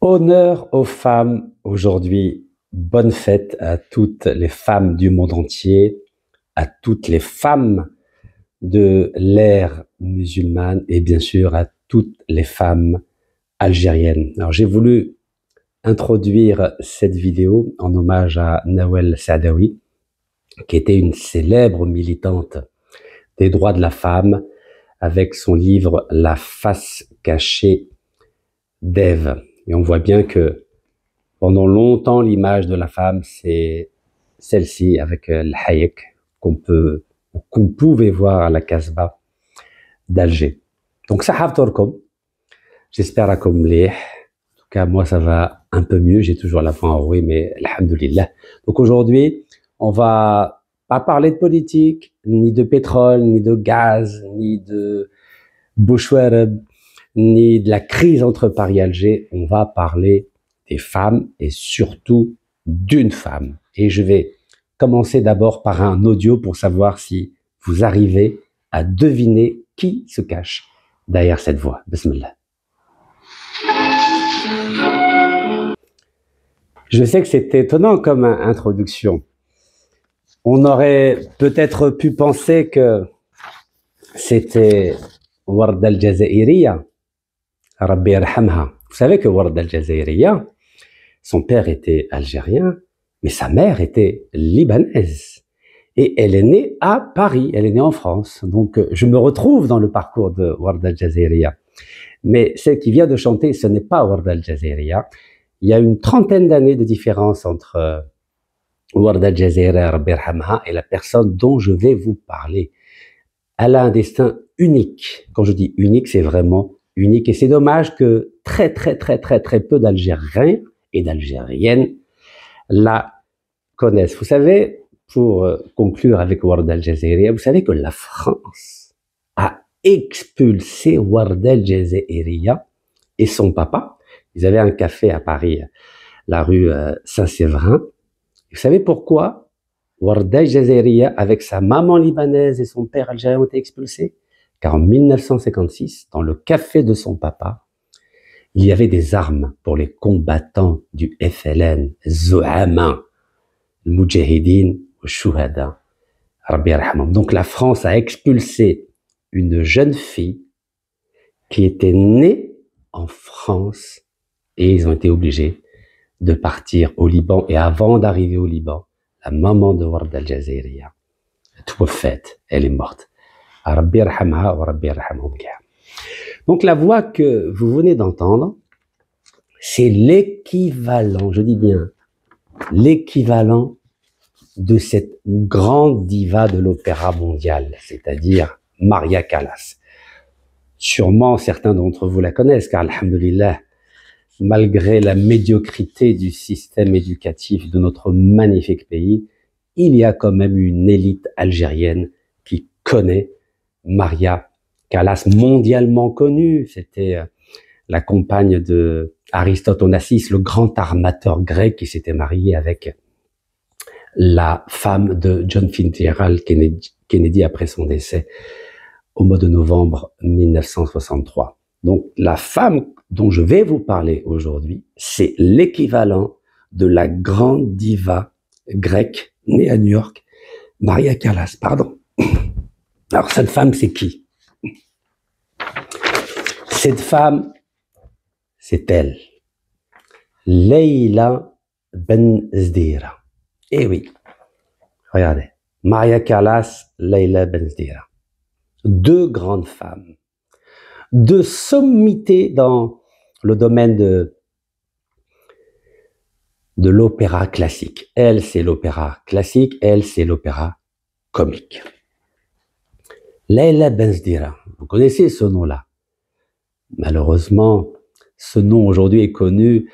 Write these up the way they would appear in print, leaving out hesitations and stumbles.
Honneur aux femmes aujourd'hui. Bonne fête à toutes les femmes du monde entier, à toutes les femmes de l'ère musulmane et bien sûr à toutes les femmes algériennes. Alors j'ai voulu introduire cette vidéo en hommage à Nawel Saadawi, qui était une célèbre militante des droits de la femme, avec son livre La face cachée d'Ève. Et on voit bien que pendant longtemps, l'image de la femme, c'est celle-ci avec le hayek qu'on pouvait voir à la Casbah d'Alger. Donc, sahaf torkom. J'espère à mlih. En tout cas, moi, ça va un peu mieux. J'ai toujours la voix enrouée, mais alhamdoulilah. Donc, aujourd'hui, on va pas parler de politique, ni de pétrole, ni de gaz, ni de Bouchouareb, ni de la crise entre Paris et Alger. On va parler des femmes et surtout d'une femme. Et je vais commencer d'abord par un audio pour savoir si vous arrivez à deviner qui se cache derrière cette voix. Bismillah. Je sais que c'est étonnant comme introduction. On aurait peut-être pu penser que c'était Warda al-Jazairiya, Rabbi yarhamha. Vous savez que Warda al-Jazairiya, son père était algérien, mais sa mère était libanaise. Et elle est née à Paris, elle est née en France. Donc, je me retrouve dans le parcours de Warda al-Jazairiya. Mais celle qui vient de chanter, ce n'est pas Warda al-Jazairiya. Il y a une trentaine d'années de différence entre Warda al-Jazairiya, Rabbi yarhamha, et la personne dont je vais vous parler. Elle a un destin unique. Quand je dis unique, c'est vraiment unique. Et c'est dommage que très peu d'Algériens et d'Algériennes la connaissent. Vous savez, pour conclure avec Warda al-Jazairiya, vous savez que la France a expulsé Warda al-Jazairiya et son papa. Ils avaient un café à Paris, la rue Saint-Séverin. Vous savez pourquoi Warda al-Jazairiya, avec sa maman libanaise et son père algérien, ont été expulsés? Car en 1956, dans le café de son papa, il y avait des armes pour les combattants du FLN, Zouama, le Moudjahidine, le Chouhada, Rabbi yarhamhum. Donc la France a expulsé une jeune fille qui était née en France et ils ont été obligés de partir au Liban. Et avant d'arriver au Liban, la maman de Warda al-Jazairiya, elle est morte. Rabbi yarhamha wa Rabbi yarhamhum. Donc la voix que vous venez d'entendre, c'est l'équivalent, je dis bien, l'équivalent de cette grande diva de l'opéra mondial, c'est-à-dire Maria Callas. Sûrement certains d'entre vous la connaissent, car alhamdoulilah, malgré la médiocrité du système éducatif de notre magnifique pays, il y a quand même une élite algérienne qui connaît Maria Callas, mondialement connue. C'était la compagne de Aristote Onassis, le grand armateur grec qui s'était marié avec la femme de John Fitzgerald Kennedy après son décès au mois de novembre 1963. Donc la femme dont je vais vous parler aujourd'hui, c'est l'équivalent de la grande diva grecque née à New York, Maria Callas, pardon. Alors cette femme, c'est qui? Cette femme, c'est elle, Leïla Ben Zdira. Eh oui, regardez, Maria Callas, Leïla Ben Zdira. Deux grandes femmes, deux sommités dans le domaine de l'opéra classique. Elle, c'est l'opéra classique, elle, c'est l'opéra comique. Leïla Ben Zdira, vous connaissez ce nom-là. Malheureusement, ce nom aujourd'hui est connu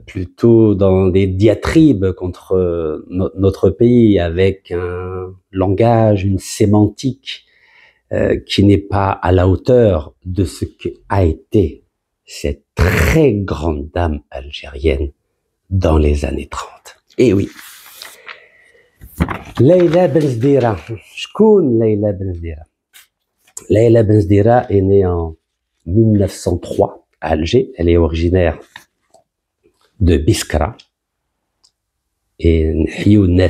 plutôt dans des diatribes contre notre pays, avec un langage, une sémantique qui n'est pas à la hauteur de ce qu'a été cette très grande dame algérienne dans les années 30. Eh oui. Leïla Ben Zdira. Shkoun Leïla Ben Zdira. Leïla Ben Zdira est née en 1903 à Alger. Elle est originaire de Biskra. Et Younes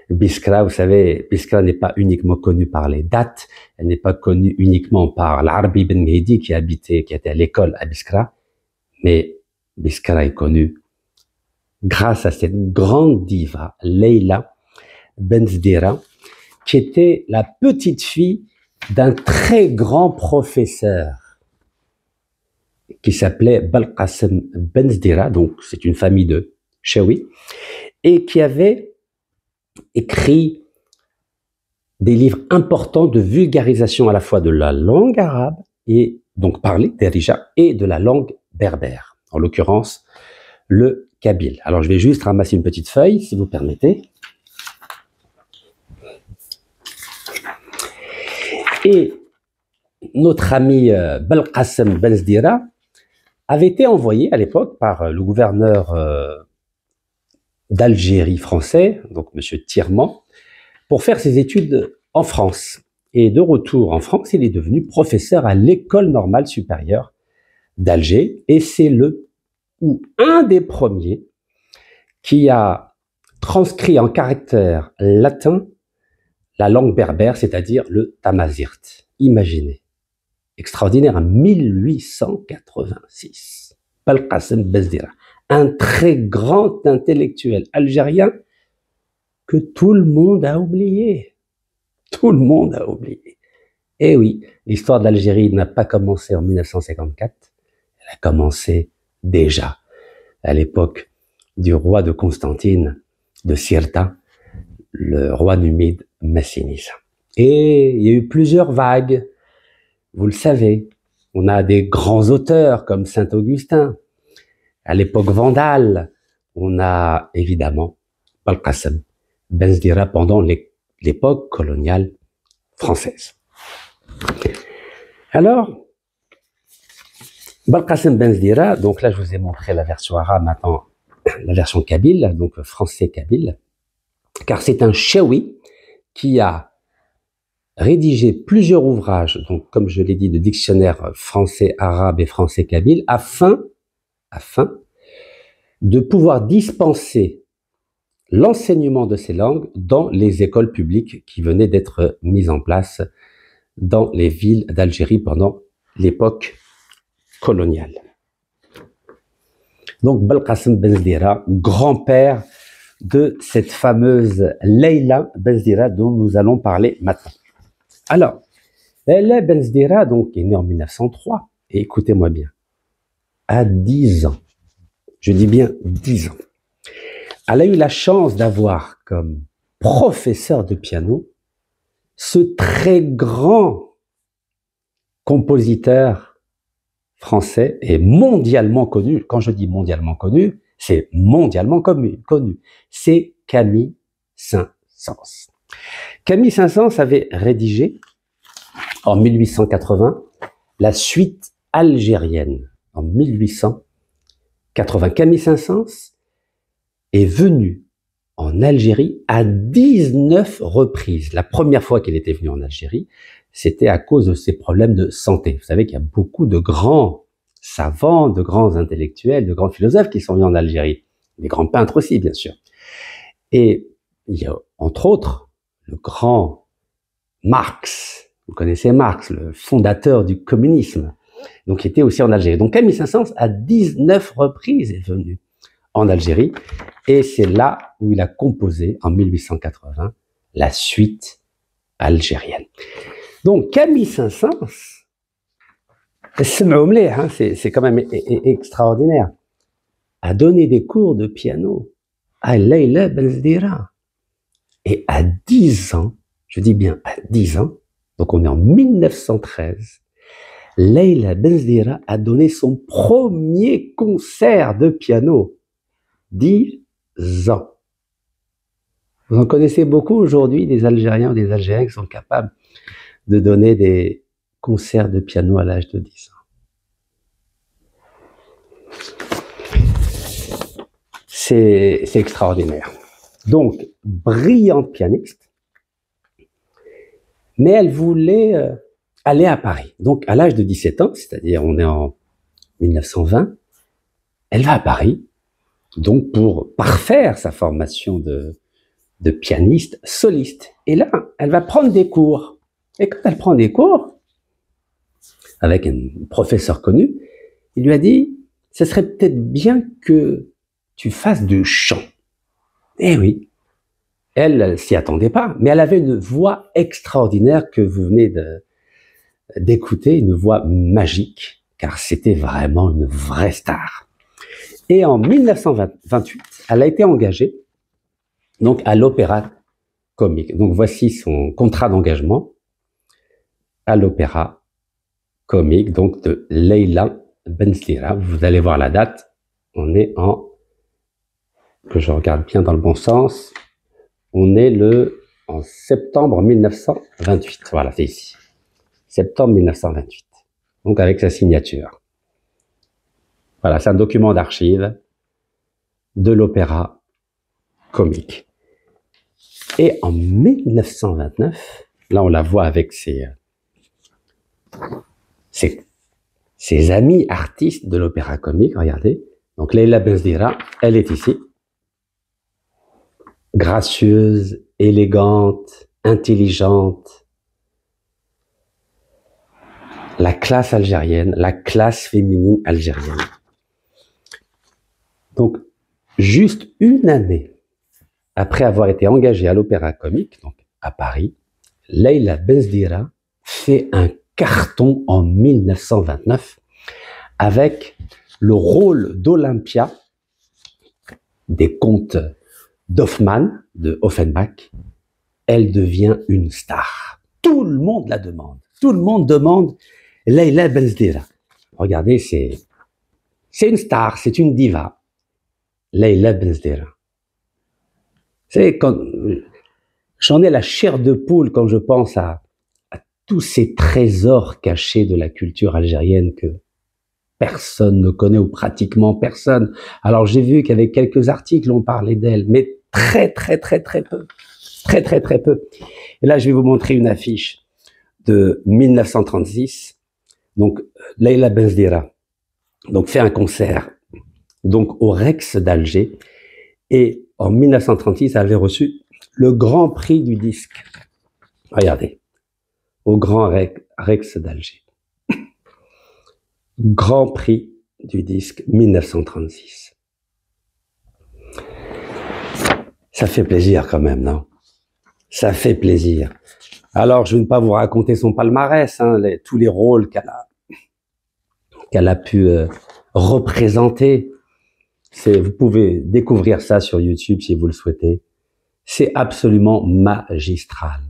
Biskra, vous savez, Biskra n'est pas uniquement connue par les dates, elle n'est pas connue uniquement par l'Arbi Ben Mehdi qui était à l'école à Biskra, mais Biskra est connue grâce à cette grande diva, Leila Benzdira, qui était la petite fille d'un très grand professeur qui s'appelait Balqasem Benzdira, donc c'est une famille de Chaoui, et qui avait écrit des livres importants de vulgarisation à la fois de la langue arabe, et donc parlée, derija, et de la langue berbère, en l'occurrence le kabyle. Alors je vais juste ramasser une petite feuille, si vous permettez. Et notre ami Balqasem Benzdira avait été envoyé à l'époque par le gouverneur d'Algérie français, donc M. Tirman, pour faire ses études en France. Et de retour en France, il est devenu professeur à l'École normale supérieure d'Alger, et c'est un des premiers qui a transcrit en caractère latin la langue berbère, c'est-à-dire le tamazirt. Imaginez. Extraordinaire, en 1886. Balqasem Benzdira, un très grand intellectuel algérien que tout le monde a oublié. Tout le monde a oublié. Eh oui, l'histoire de l'Algérie n'a pas commencé en 1954, elle a commencé déjà à l'époque du roi de Constantine, de Cirta, le roi numide Massinissa. Et il y a eu plusieurs vagues, vous le savez. On a des grands auteurs comme Saint-Augustin. À l'époque vandale, on a évidemment Balqasem Benzdira pendant l'époque coloniale française. Alors, Balqasem Benzdira, donc là je vous ai montré la version arabe, maintenant la version kabyle, donc français kabyle, car c'est un Chaoui qui a rédigé plusieurs ouvrages, donc comme je l'ai dit, de dictionnaire français arabe et français kabyle, afin de pouvoir dispenser l'enseignement de ces langues dans les écoles publiques qui venaient d'être mises en place dans les villes d'Algérie pendant l'époque coloniale. Donc Balqasem Benzdira, grand-père de cette fameuse Leila Benzdira dont nous allons parler maintenant. Alors, Leila Benzdira donc est née en 1903, et écoutez-moi bien, à 10 ans, je dis bien 10 ans, elle a eu la chance d'avoir comme professeur de piano ce très grand compositeur français et mondialement connu. Quand je dis mondialement connu, c'est mondialement connu. C'est Camille Saint-Saëns. Camille Saint-Saëns avait rédigé en 1880 la suite algérienne. En 1880, Camille Saint-Saëns est venu en Algérie à 19 reprises. La première fois qu'il était venu en Algérie, c'était à cause de ses problèmes de santé. Vous savez qu'il y a beaucoup de grands savants, de grands intellectuels, de grands philosophes qui sont venus en Algérie. Des grands peintres aussi, bien sûr. Et il y a, entre autres, le grand Marx. Vous connaissez Marx, le fondateur du communisme. Donc, il était aussi en Algérie. Donc, Camille Saint-Saëns, à 19 reprises, est venu en Algérie. Et c'est là où il a composé, en 1880, la suite algérienne. Donc, Camille Saint-Saëns, c'est quand même extraordinaire, a donné des cours de piano à Leila Benzdira. Et à 10 ans, je dis bien à 10 ans, donc on est en 1913, Leila Benzdira a donné son premier concert de piano. 10 ans. Vous en connaissez beaucoup aujourd'hui, des Algériens ou des Algériens qui sont capables de donner des concerts de piano à l'âge de 10 ans. C'est extraordinaire. Donc, brillante pianiste, mais elle voulait aller à Paris. Donc, à l'âge de 17 ans, c'est-à-dire on est en 1920, elle va à Paris donc pour parfaire sa formation de pianiste soliste. Et là, elle va prendre des cours. Et quand elle prend des cours, avec un professeur connu, il lui a dit, ce serait peut-être bien que tu fasses du chant. Eh oui, elle s'y attendait pas, mais elle avait une voix extraordinaire que vous venez d'écouter, une voix magique, car c'était vraiment une vraie star. Et en 1928, elle a été engagée donc à l'Opéra Comique. Donc voici son contrat d'engagement à l'Opéra Comique, donc de Leila Benzdira. Vous allez voir la date. On est que je regarde bien dans le bon sens, on est en septembre 1928. Voilà, c'est ici. Septembre 1928. Donc avec sa signature. Voilà, c'est un document d'archives de l'Opéra Comique. Et en 1929, là on la voit avec ses amis artistes de l'Opéra Comique, regardez. Donc Leila Benzdira, elle est ici. Gracieuse, élégante, intelligente. La classe algérienne, la classe féminine algérienne. Donc, juste une année après avoir été engagée à l'Opéra Comique, donc à Paris, Leila Benzdira fait un carton en 1929 avec le rôle d'Olympia des contes d'Hoffmann, de Offenbach. Elle devient une star. Tout le monde la demande. Tout le monde demande Leila Benzdira. Regardez, c'est une star, c'est une diva. Leila Benzdira. J'en ai la chair de poule quand je pense à tous ces trésors cachés de la culture algérienne que personne ne connaît, ou pratiquement personne. Alors j'ai vu qu'avec quelques articles on parlait d'elle, mais très peu. Très peu. Et là je vais vous montrer une affiche de 1936. Donc Leila Benzdira donc fait un concert donc au Rex d'Alger, et en 1936 elle avait reçu le grand prix du disque. Regardez, au Grand Rex d'Alger. Grand prix du disque 1936. Ça fait plaisir quand même, non? Ça fait plaisir. Alors, je ne vais pas vous raconter son palmarès, hein, tous les rôles qu'elle a pu représenter. Vous pouvez découvrir ça sur YouTube si vous le souhaitez. C'est absolument magistral.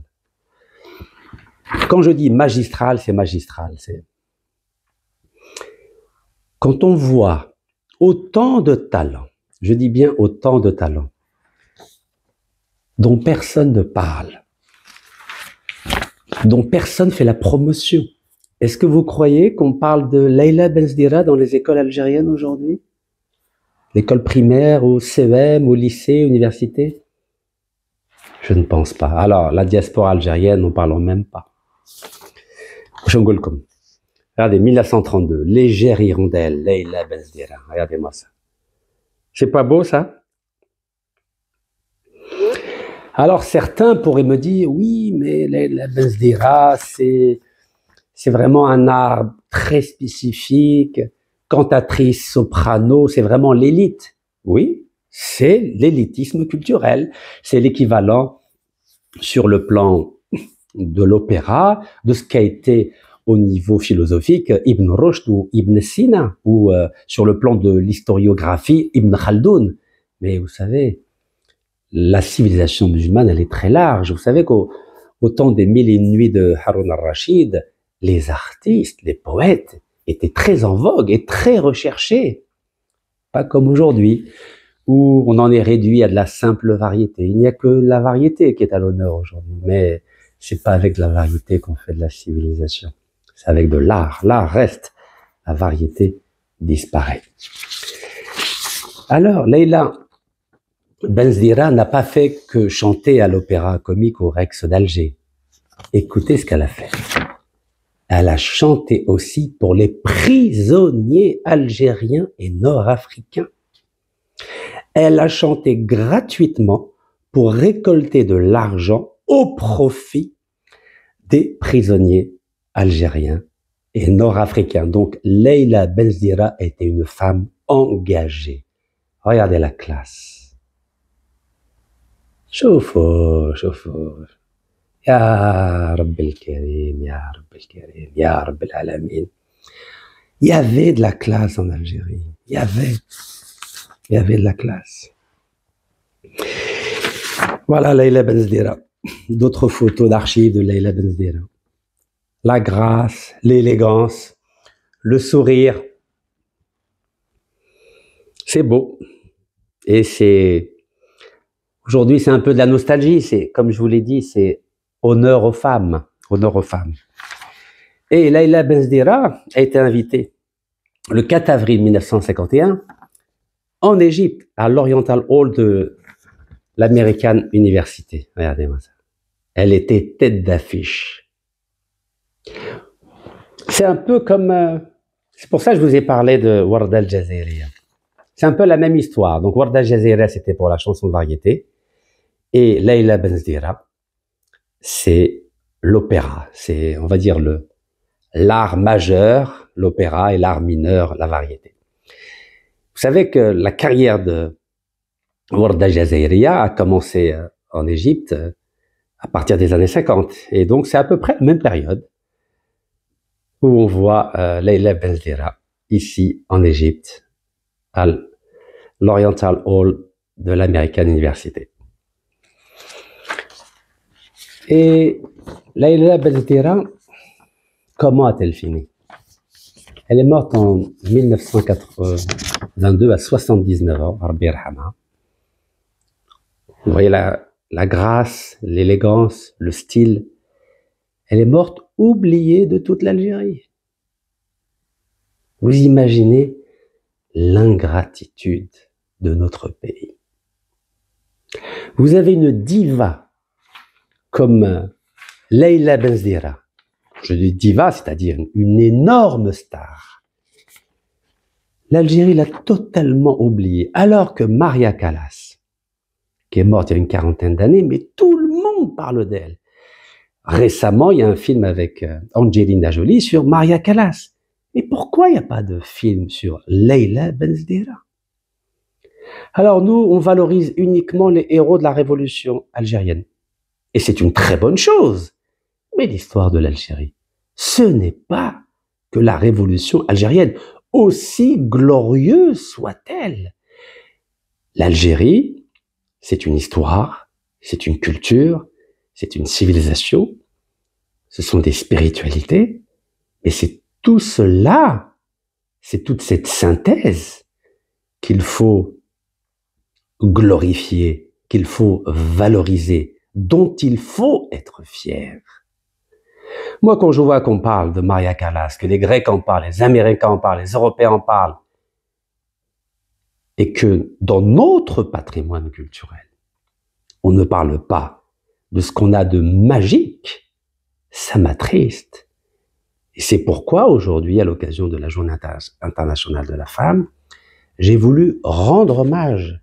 Quand je dis magistral, c'est magistral. Quand on voit autant de talents, je dis bien autant de talents, dont personne ne parle, dont personne fait la promotion. Est-ce que vous croyez qu'on parle de Leila Benzdira dans les écoles algériennes aujourd'hui? L'école primaire, au CEM, au lycée, université? Je ne pense pas. Alors, la diaspora algérienne, n'en parlons même pas. Shongolkom. Regardez, 1932, Légère hirondelle, Leila Benzdira. Regardez-moi ça. C'est pas beau, ça? Alors, certains pourraient me dire, oui, mais Leila Benzdira, c'est vraiment un art très spécifique. Cantatrice, soprano, c'est vraiment l'élite. Oui, c'est l'élitisme culturel. C'est l'équivalent sur le plan de l'opéra, de ce qu'a été au niveau philosophique Ibn Rushd ou Ibn Sina, ou sur le plan de l'historiographie Ibn Khaldoun. Mais vous savez, la civilisation musulmane, elle est très large. Vous savez qu'au temps des Mille et une nuits de Haroun al-Rachid, les artistes, les poètes étaient très en vogue et très recherchés. Pas comme aujourd'hui, où on en est réduit à de la simple variété. Il n'y a que la variété qui est à l'honneur aujourd'hui, mais c'est pas avec la variété qu'on fait de la civilisation. C'est avec de l'art. L'art reste, la variété disparaît. Alors, Leila Benzdira n'a pas fait que chanter à l'Opéra Comique au Rex d'Alger. Écoutez ce qu'elle a fait. Elle a chanté aussi pour les prisonniers algériens et nord-africains. Elle a chanté gratuitement pour récolter de l'argent au profit des prisonniers algériens et nord-africains. Donc, Leïla Benzdira était une femme engagée. Regardez la classe. شوفوا يا رب الكريم يا رب الكريم يا رب العالمين. Il y avait de la classe en Algérie. Il y avait de la classe. Voilà Leïla Benzdira. D'autres photos d'archives de Leïla Benzdira. La grâce, l'élégance, le sourire. C'est beau. Et c'est... Aujourd'hui, c'est un peu de la nostalgie. C'est, comme je vous l'ai dit, c'est honneur aux femmes. Honneur aux femmes. Et Leïla Benzdira a été invitée le 4 avril 1951 en Égypte, à l'Oriental Hall de l'American University. Regardez-moi ça. Elle était tête d'affiche. C'est un peu comme... c'est pour ça que je vous ai parlé de Warda al-Jazairiya. C'est un peu la même histoire. Donc Warda al-Jazairiya, c'était pour la chanson de variété. Et Leïla Benzdira, c'est l'opéra. C'est, on va dire, l'art majeur, l'opéra, et l'art mineur, la variété. Vous savez que la carrière de Warda al-Jazairiya a commencé en Égypte à partir des années 50. Et donc, c'est à peu près la même période où on voit Leïla Benzdira ici en Égypte, à l'Oriental Hall de l'American University. Et Leïla Benzdira, comment a-t-elle fini? Elle est morte en 1922 à 79 ans, Rabbi yarhamha. Vous voyez la grâce, l'élégance, le style. Elle est morte oubliée de toute l'Algérie. Vous imaginez l'ingratitude de notre pays. Vous avez une diva comme Leïla Benzdira. Je dis diva, c'est-à-dire une énorme star. L'Algérie l'a totalement oubliée, alors que Maria Callas, qui est morte il y a une quarantaine d'années, mais tout le monde parle d'elle. Récemment, il y a un film avec Angelina Jolie sur Maria Callas. Mais pourquoi il n'y a pas de film sur Leïla Benzdira? Alors nous, on valorise uniquement les héros de la révolution algérienne. Et c'est une très bonne chose. Mais l'histoire de l'Algérie, ce n'est pas que la révolution algérienne, aussi glorieuse soit-elle. L'Algérie, c'est une histoire, c'est une culture, c'est une civilisation, ce sont des spiritualités, et c'est tout cela, c'est toute cette synthèse qu'il faut glorifier, qu'il faut valoriser, dont il faut être fier. Moi, quand je vois qu'on parle de Maria Callas, que les Grecs en parlent, les Américains en parlent, les Européens en parlent, et que dans notre patrimoine culturel, on ne parle pas de ce qu'on a de magique, ça m'attriste. Et c'est pourquoi aujourd'hui, à l'occasion de la Journée internationale de la femme, j'ai voulu rendre hommage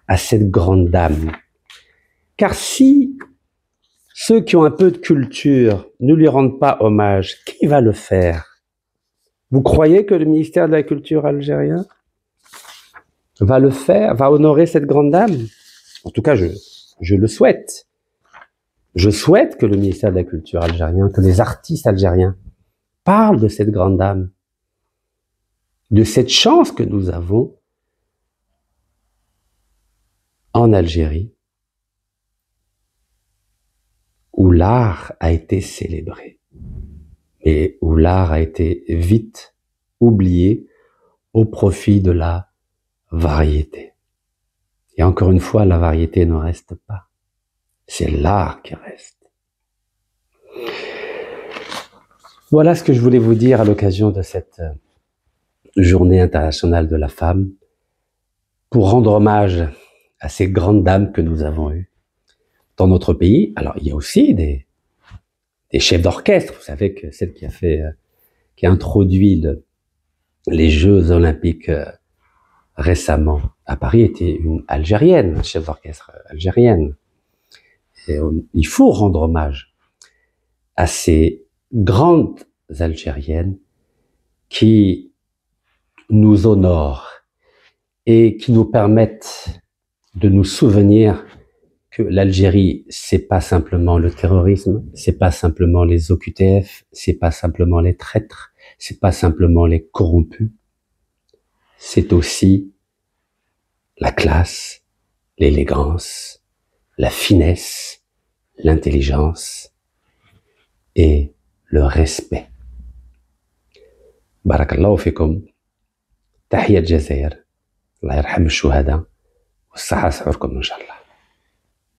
à cette grande dame. Car si ceux qui ont un peu de culture ne lui rendent pas hommage, qui va le faire? Vous croyez que le ministère de la Culture algérien va le faire, va honorer cette grande dame? En tout cas, je le souhaite. Je souhaite que le ministère de la Culture algérien, que les artistes algériens parlent de cette grande dame, de cette chance que nous avons en Algérie, où l'art a été célébré, et où l'art a été vite oublié au profit de la variété. Et encore une fois, la variété ne reste pas. C'est l'art qui reste. Voilà ce que je voulais vous dire à l'occasion de cette Journée internationale de la femme, pour rendre hommage à ces grandes dames que nous avons eues dans notre pays. Alors, il y a aussi des chefs d'orchestre. Vous savez que celle qui a introduit les Jeux Olympiques récemment à Paris était une Algérienne, chef d'orchestre algérienne. Et il faut rendre hommage à ces grandes Algériennes qui nous honorent et qui nous permettent de nous souvenir que l'Algérie, c'est pas simplement le terrorisme, c'est pas simplement les OQTF, c'est pas simplement les traîtres, c'est pas simplement les corrompus, c'est aussi la classe, l'élégance, la finesse, l'intelligence et le respect. Barakallahu fikum. تحية الجزائر. الله يرحم الشهداء والصحة سعوركم إن شاء الله.